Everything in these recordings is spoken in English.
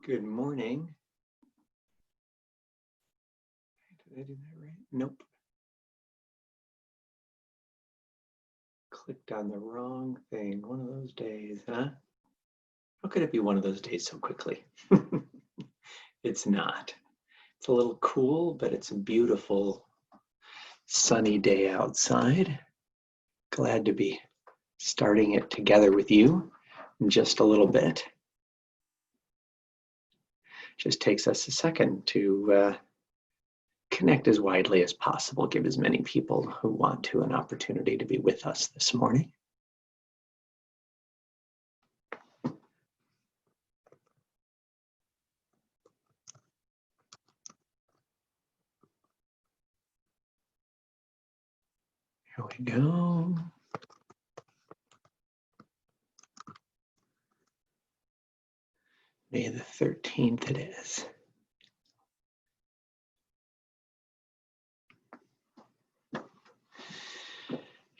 Good morning. Did I do that right? Nope. Clicked on the wrong thing. One of those days, huh? How could it be one of those days so quickly? It's not. It's a little cool, but it's a beautiful sunny day outside. Glad to be starting it together with you in just a little bit. Just takes us a second to connect as widely as possible, give as many people who want to an opportunity to be with us this morning. Here we go. May the 13th it is.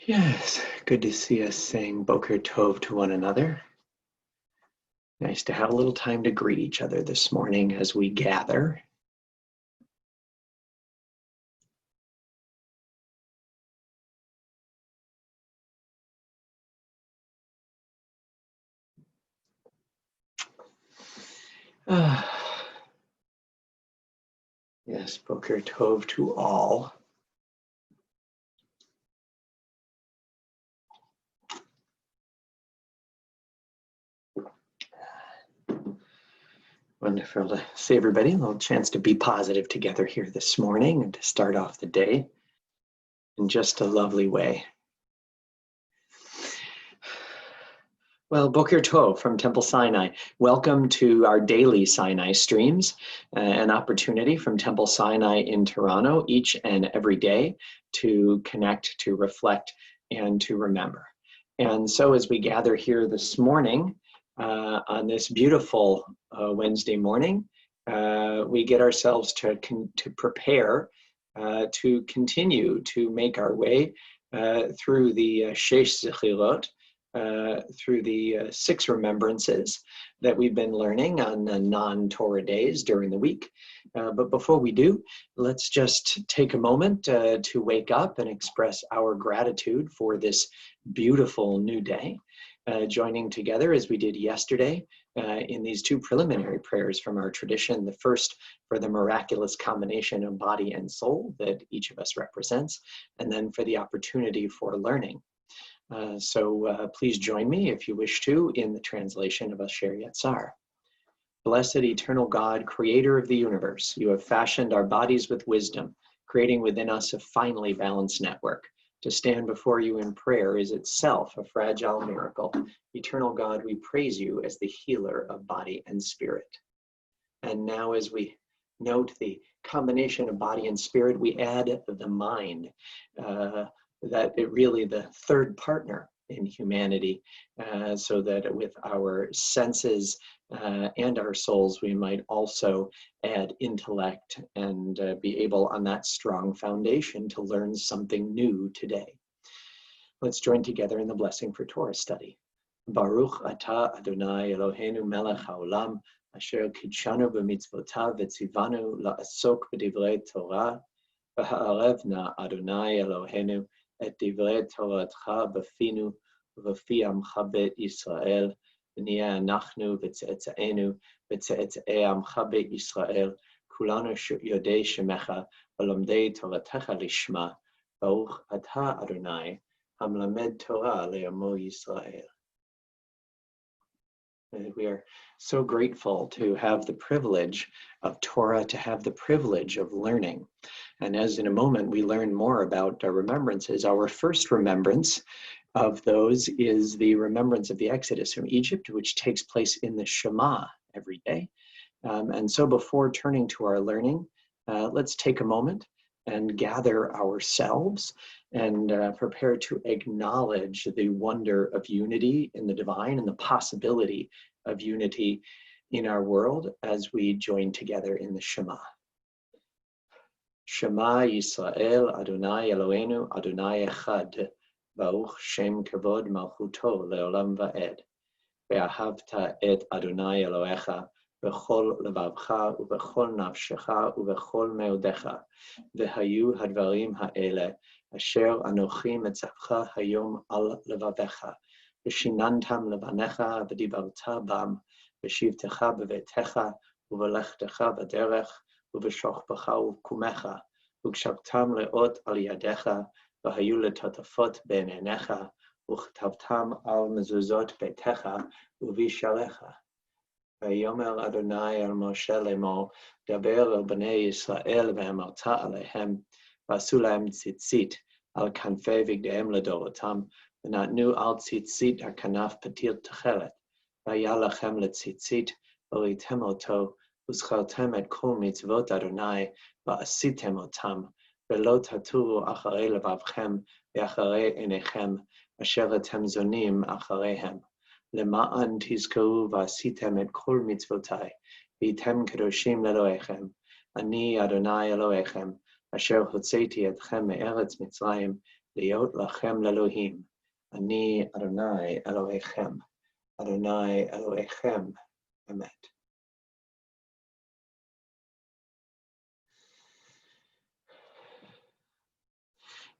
Yes, good to see us saying Boker Tov to one another. Nice to have a little time to greet each other this morning as we gather. Yes, Boker Tov to all. Wonderful to see everybody. A little chance to be positive together here this morning and to start off the day in just a lovely way. Well, Boker Tov from Temple Sinai. Welcome to our daily Sinai streams, an opportunity from Temple Sinai in Toronto each and every day to connect, to reflect, and to remember. And so as we gather here this morning, on this beautiful Wednesday morning, we get ourselves to prepare to continue to make our way through the Shesh Zechirot, through the 6 remembrances that we've been learning on the non-Torah days during the week. But before we do, let's just take a moment to wake up and express our gratitude for this beautiful new day, joining together as we did yesterday in these 2 preliminary prayers from our tradition. The first for the miraculous combination of body and soul that each of us represents, and then for the opportunity for learning. So please join me, if you wish to, in the translation of Asher Yatzar. Blessed eternal God, creator of the universe, you have fashioned our bodies with wisdom, creating within us a finely balanced network. To stand before you in prayer is itself a fragile miracle. Eternal God, we praise you as the healer of body and spirit. And now as we note the combination of body and spirit, we add the mind, that it really the third partner in humanity, so that with our senses and our souls, we might also add intellect and be able on that strong foundation to learn something new today. Let's join together in the blessing for Torah study. Baruch atah Adonai Eloheinu melech haolam, asher kidshanu b'mitzvotav v'tzivanu la'asok b'divrei Torah, v'ha'arev na Adonai Eloheinu et divrei Toratcha b'finu v'fi amcha beit Yisrael, v'niyeh anachnu v'tze'etze'enu v'tze'etze'ei amcha beit Yisrael, kulanu yodei shemecha v'lomdei Toratecha lishma, baruch atah Adonai hamlamed Torah le'amo Yisrael. We are so grateful to have the privilege of Torah, to have the privilege of learning. And as in a moment we learn more about our remembrances, our first remembrance of those is the remembrance of the Exodus from Egypt, which takes place in the Shema every day. And so before turning to our learning, let's take a moment and gather ourselves and prepare to acknowledge the wonder of unity in the divine and the possibility of unity in our world as we join together in the Shema. Shema Yisrael, Adonai Eloheinu, Adonai Echad, Baruch Shem Kavod Malchuto Leolam Va'ed. Ve'ahavta et Adonai Elohecha, בכל לבבך ובכל נפשך ובכל מאודיך. והיו הדברים האלה אשר אנוכי מצווך היום על לבביך. ושיננתם לבניך ודיברת בם, בשבתך בביתך ובלכתך בדרך ובשוכבך ובקומך. וקשרתם לאות על ידיך, והיו לטוטפות בין עיניך, וכתבתם על מזוזות ביתך ובשעריך. ויאמר אדוני אל משה לאמור, דבר אל בני ישראל ואמרת עליהם, ועשו להם ציצית על כנפי בגדיהם לדורותם, ונתנו על ציצית הכנף פתיל תכלת. והיה לכם לציצית, וראיתם אותו, וזכרתם את כל מצוות אדוני, ועשיתם אותם, ולא תטורו אחרי לבבכם ואחרי עיניכם, אשר אתם זונים אחריהם. למען תזכרו ועשיתם את כל מצוותיי, והייתם קדושים לאלוהיכם. אני אדוני אלוהיכם, אשר הוצאתי אתכם מארץ מצרים, להיות לכם לאלוהים. אני אדוני אלוהיכם, אדוני אלוהיכם, אמת.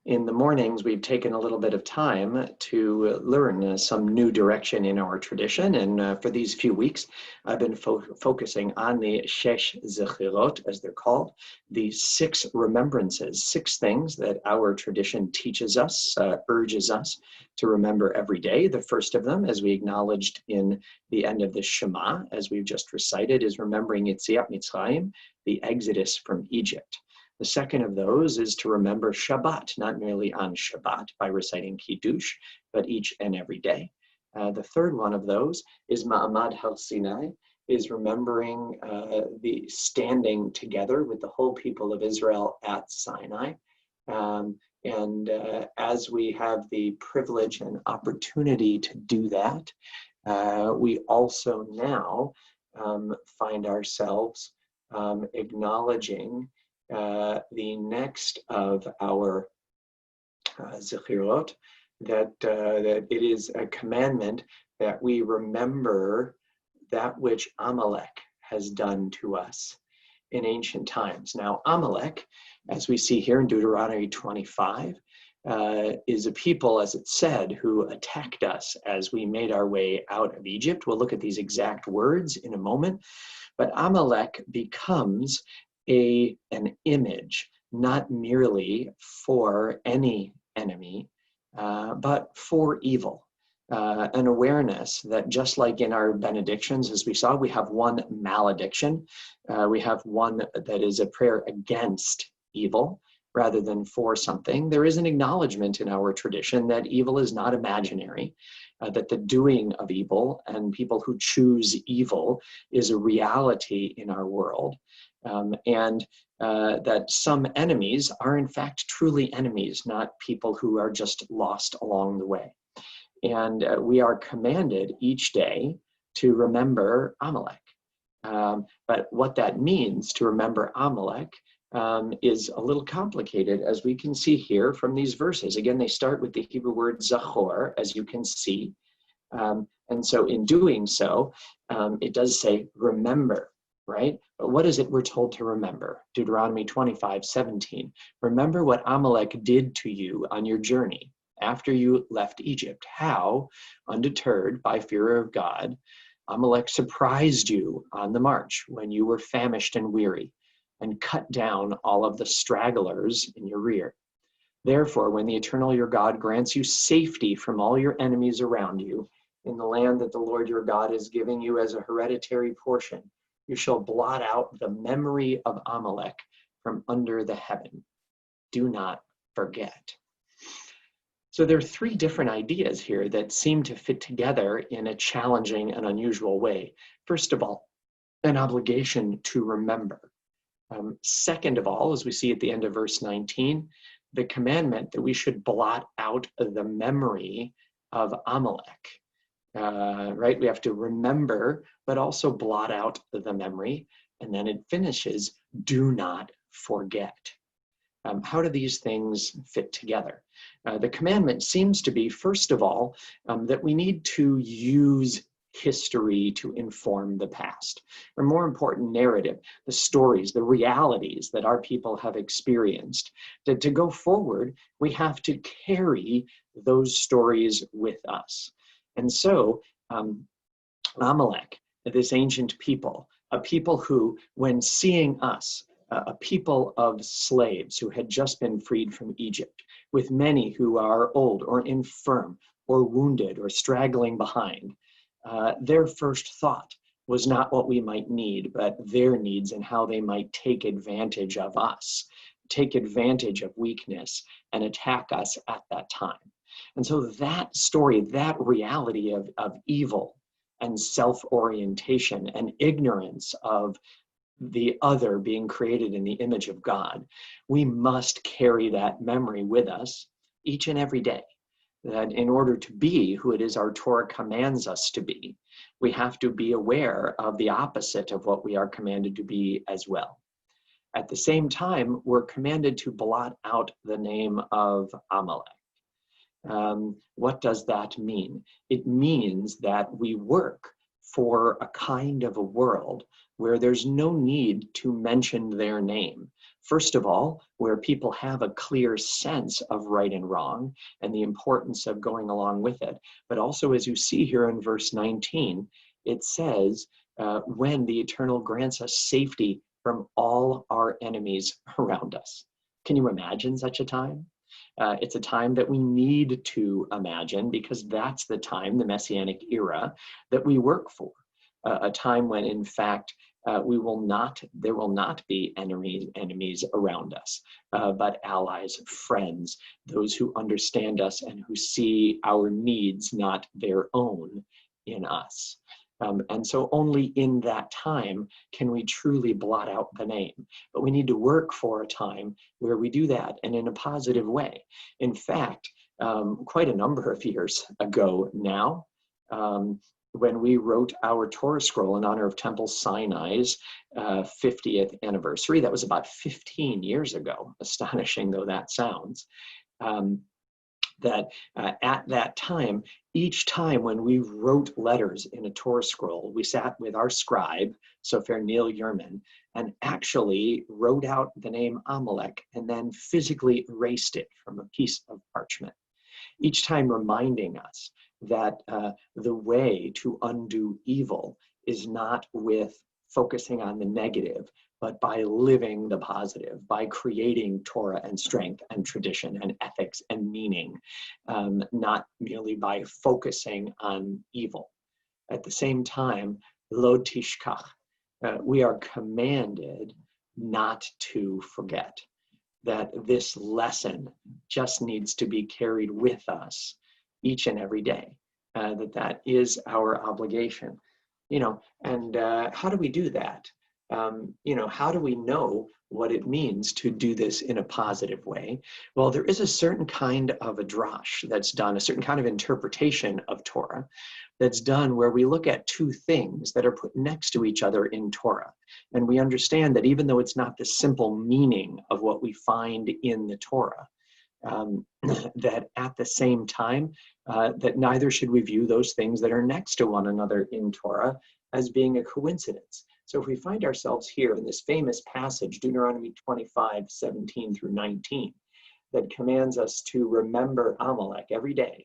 In the mornings, we've taken a little bit of time to learn some new direction in our tradition. And for these few weeks, I've been focusing on the Shesh Zechirot, as they're called, the 6 remembrances, 6 things that our tradition teaches us, urges us to remember every day. The first of them, as we acknowledged in the end of the Shema, as we've just recited, is remembering Yetziat Mitzrayim, the exodus from Egypt. The second of those is to remember Shabbat, not merely on Shabbat by reciting Kiddush, but each and every day. The third one of those is Ma'amad Har Sinai, is remembering the standing together with the whole people of Israel at Sinai. As we have the privilege and opportunity to do that, we also now find ourselves acknowledging the next of our Zechirot, that it is a commandment that we remember that which Amalek has done to us in ancient times. Now, Amalek, as we see here in Deuteronomy 25, is a people, as it said, who attacked us as we made our way out of Egypt. We'll look at these exact words in a moment. But Amalek becomes an image, not merely for any enemy, but for evil. An awareness that just like in our benedictions, as we saw, we have one malediction. We have one that is a prayer against evil rather than for something. There is an acknowledgement in our tradition that evil is not imaginary, that the doing of evil and people who choose evil is a reality in our world. And that some enemies are in fact truly enemies, not people who are just lost along the way. And we are commanded each day to remember Amalek. But what that means to remember Amalek is a little complicated, as we can see here from these verses. Again, they start with the Hebrew word zachor, as you can see. And so in doing so, it does say remember. Right? But what is it we're told to remember? Deuteronomy 25:17. Remember what Amalek did to you on your journey after you left Egypt. How, undeterred by fear of God, Amalek surprised you on the march when you were famished and weary, and cut down all of the stragglers in your rear. Therefore, when the Eternal your God grants you safety from all your enemies around you, in the land that the Lord your God is giving you as a hereditary portion, you shall blot out the memory of Amalek from under the heaven. Do not forget. So there are 3 different ideas here that seem to fit together in a challenging and unusual way. First of all, an obligation to remember. Second of all, as we see at the end of verse 19, the commandment that we should blot out the memory of Amalek. Right? We have to remember, but also blot out the memory. And then it finishes, do not forget. How do these things fit together? The commandment seems to be, first of all, that we need to use history to inform the past, or more important, narrative, the stories, the realities that our people have experienced. To go forward, we have to carry those stories with us. And so Amalek, this ancient people, a people who, when seeing us, a people of slaves who had just been freed from Egypt, with many who are old or infirm or wounded or straggling behind, their first thought was not what we might need, but their needs and how they might take advantage of us, take advantage of weakness and attack us at that time. And so that story, that reality of evil and self-orientation and ignorance of the other being created in the image of God, we must carry that memory with us each and every day. That in order to be who it is our Torah commands us to be, we have to be aware of the opposite of what we are commanded to be as well. At the same time, we're commanded to blot out the name of Amalek. What does that mean? It means that we work for a kind of a world where there's no need to mention their name. First of all, where people have a clear sense of right and wrong and the importance of going along with it. But also, as you see here in verse 19, it says, when the Eternal grants us safety from all our enemies around us. Can you imagine such a time? It's a time that we need to imagine, because that's the time, the Messianic era, that we work for. A time when, in fact, there will not be enemies around us, but allies, friends, those who understand us and who see our needs, not their own, in us. And so only in that time can we truly blot out the name. But we need to work for a time where we do that, and in a positive way. In fact, quite a number of years ago now, when we wrote our Torah scroll in honor of Temple Sinai's 50th anniversary, that was about 15 years ago, astonishing though that sounds, at that time, each time when we wrote letters in a Torah scroll, we sat with our scribe, Sofer Neil Yerman, and actually wrote out the name Amalek and then physically erased it from a piece of parchment. Each time reminding us that the way to undo evil is not with focusing on the negative, but by living the positive, by creating Torah and strength and tradition and ethics and meaning, not merely by focusing on evil. At the same time, lo tishkach, we are commanded not to forget that this lesson just needs to be carried with us each and every day, that is our obligation. And how do we do that? How do we know what it means to do this in a positive way? Well, there is a certain kind of a drash that's done, a certain kind of interpretation of Torah that's done where we look at two things that are put next to each other in Torah. And we understand that even though it's not the simple meaning of what we find in the Torah, that at the same time, that neither should we view those things that are next to one another in Torah as being a coincidence. So if we find ourselves here in this famous passage, Deuteronomy 25, 17 through 19, that commands us to remember Amalek every day,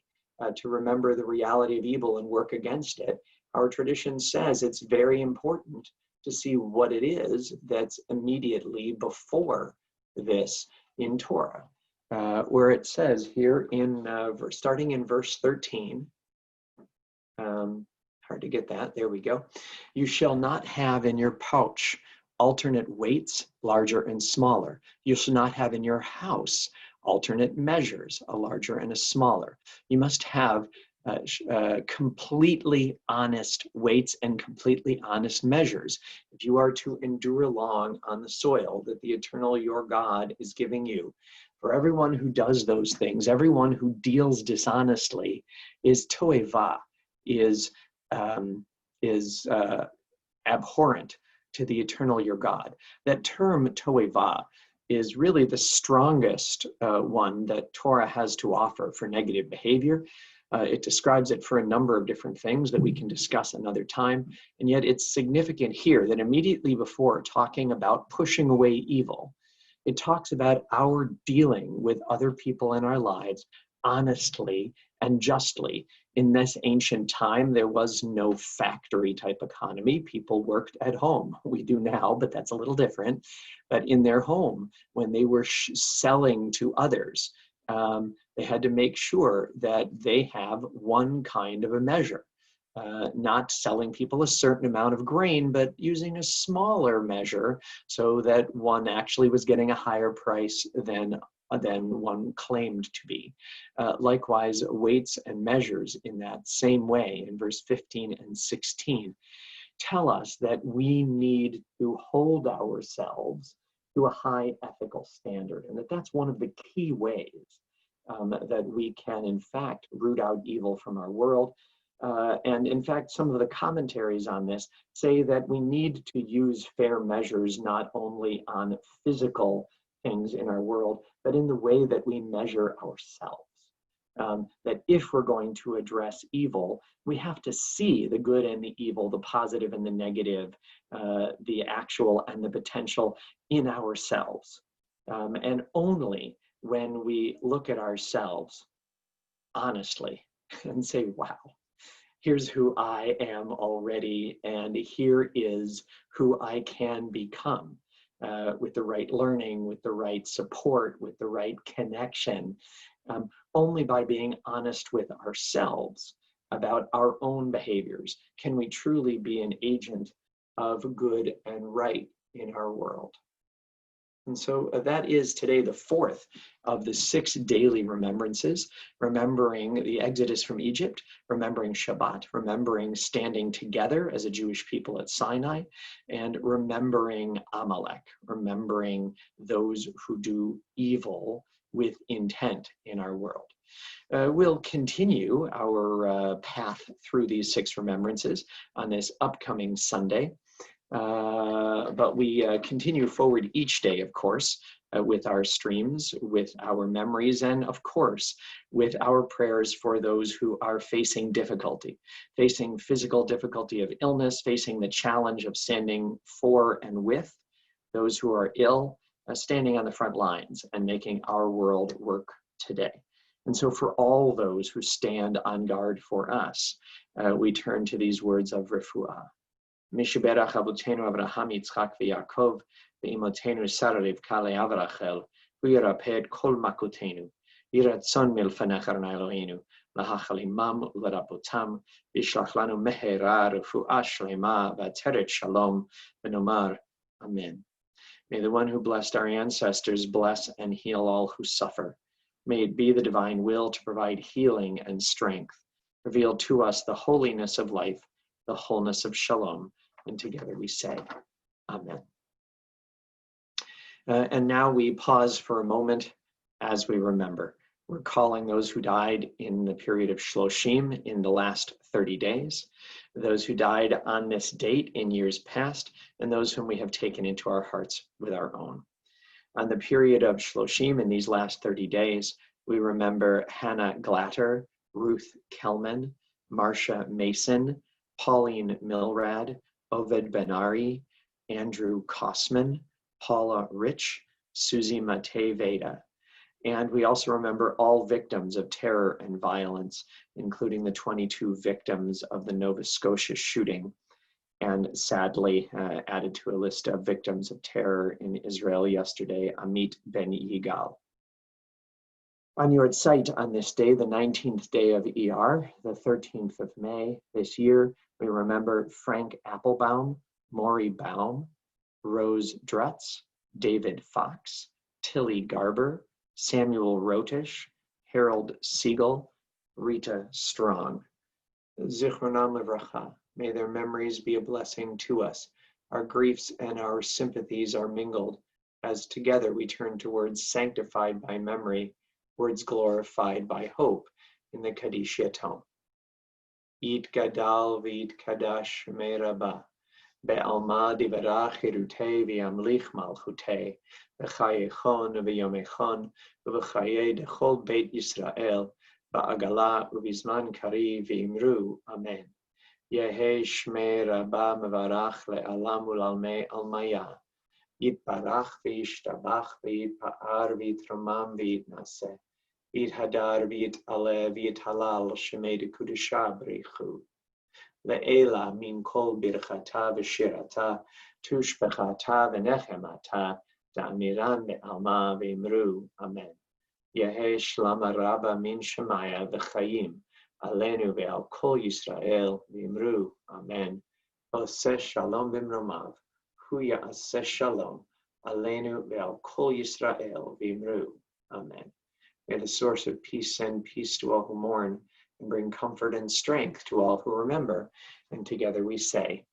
to remember the reality of evil and work against it, our tradition says it's very important to see what it is that's immediately before this in Torah, where it says here in starting in verse 13, hard to get that, there we go. You shall not have in your pouch alternate weights, larger and smaller. You shall not have in your house alternate measures, a larger and a smaller. You must have completely honest weights and completely honest measures. If you are to endure long on the soil that the Eternal your God is giving you, for everyone who does those things, everyone who deals dishonestly is toeva, is abhorrent to the Eternal your God. That term toeva is really the strongest one that Torah has to offer for negative behavior. It describes it for a number of different things that we can discuss another time. And yet it's significant here that immediately before talking about pushing away evil, it talks about our dealing with other people in our lives honestly and justly. In this ancient time, there was no factory type economy. People worked at home. We do now, but that's a little different. But in their home, when they were selling to others, they had to make sure that they have one kind of a measure. Not selling people a certain amount of grain, but using a smaller measure so that one actually was getting a higher price than one claimed to be. Likewise, weights and measures in that same way in verse 15 and 16 tell us that we need to hold ourselves to a high ethical standard, and that's one of the key ways that we can, in fact, root out evil from our world. And in fact, some of the commentaries on this say that we need to use fair measures not only on physical things in our world, but in the way that we measure ourselves. That if we're going to address evil, we have to see the good and the evil, the positive and the negative, the actual and the potential in ourselves. And only when we look at ourselves honestly and say, wow, here's who I am already, and here is who I can become. With the right learning, with the right support, with the right connection. Only by being honest with ourselves about our own behaviors can we truly be an agent of good and right in our world. And so that is today the fourth of the 6 daily remembrances, remembering the Exodus from Egypt, remembering Shabbat, remembering standing together as a Jewish people at Sinai, and remembering Amalek, remembering those who do evil with intent in our world. We'll continue our path through these 6 remembrances on this upcoming Sunday. But we continue forward each day, of course, with our streams, with our memories, and of course, with our prayers for those who are facing difficulty, facing physical difficulty of illness, facing the challenge of standing for and with those who are ill, standing on the front lines and making our world work today. And so for all those who stand on guard for us, we turn to these words of refuah. Mishiberach Avotenu Avraham Yitzchak v'Yaakov ve'imotenu Sarah Rivka le'Av Rachel hu yirapeh kol makotenu yiratzon milfanecha Adonai Eloheinu lahachal imam u'lerabotam v'yishlach lanu mehera refuah shlema v'ateret shalom v'nomar Amen. May the one who blessed our ancestors bless and heal all who suffer. May it be the divine will to provide healing and strength. Reveal to us the holiness of life, the wholeness of shalom, and together we say, Amen. And now we pause for a moment as we remember. We're calling those who died in the period of Shloshim in the last 30 days, those who died on this date in years past, and those whom we have taken into our hearts with our own. On the period of Shloshim in these last 30 days, we remember Hannah Glatter, Ruth Kelman, Marcia Mason, Pauline Milrad, Oved Benari, Andrew Kosman, Paula Rich, Susie Mate Veda. And we also remember all victims of terror and violence, including the 22 victims of the Nova Scotia shooting, and sadly added to a list of victims of terror in Israel yesterday, Amit Ben Yigal. On your site on this day, the 19th day of ER, the 13th of May this year, we remember Frank Applebaum, Maury Baum, Rose Drutz, David Fox, Tilly Garber, Samuel Rotish, Harold Siegel, Rita Strong. Zichronam Livracha, may their memories be a blessing to us. Our griefs and our sympathies are mingled, as together we turn towards sanctified by memory, words glorified by hope in the Kaddish Yatom. Yit Gadal v'Yit Kadash Me'raba, Be'alma Divarach Hirutei v'Yamlich Malchutei, V'chayechon v'Yomechon, V'chaye Dechol Beit Yisrael, ba'agala ubizman kari v'imru. Amen. Yehe shmei rabba mevarach le'alam u'lalmei almaya. Yitbarach v'yishtabach v'yitpa'ar v'yitramam v'yitnaseh. V'yithadar v'yit'aleh v'yithalal shemei dekudusha b'richu. Le'ela min kol birchata v'shirata tushbechata v'nechemata da'amiran be'alma v'imru. Amen. Yehe shlama rabba min shemaya v'chayim alenu ve'al kol Yisrael v'imru. Amen. Oseh shalom v'mromav. Hu ya'aseh shalom alenu ve'al kol Yisrael v'imru. Amen. May the source of peace send peace to all who mourn and bring comfort and strength to all who remember. And together we say,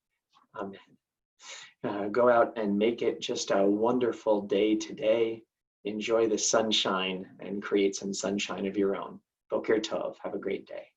Amen. Go out and make it just a wonderful day today. Enjoy the sunshine and create some sunshine of your own. Boker Tov. Have a great day.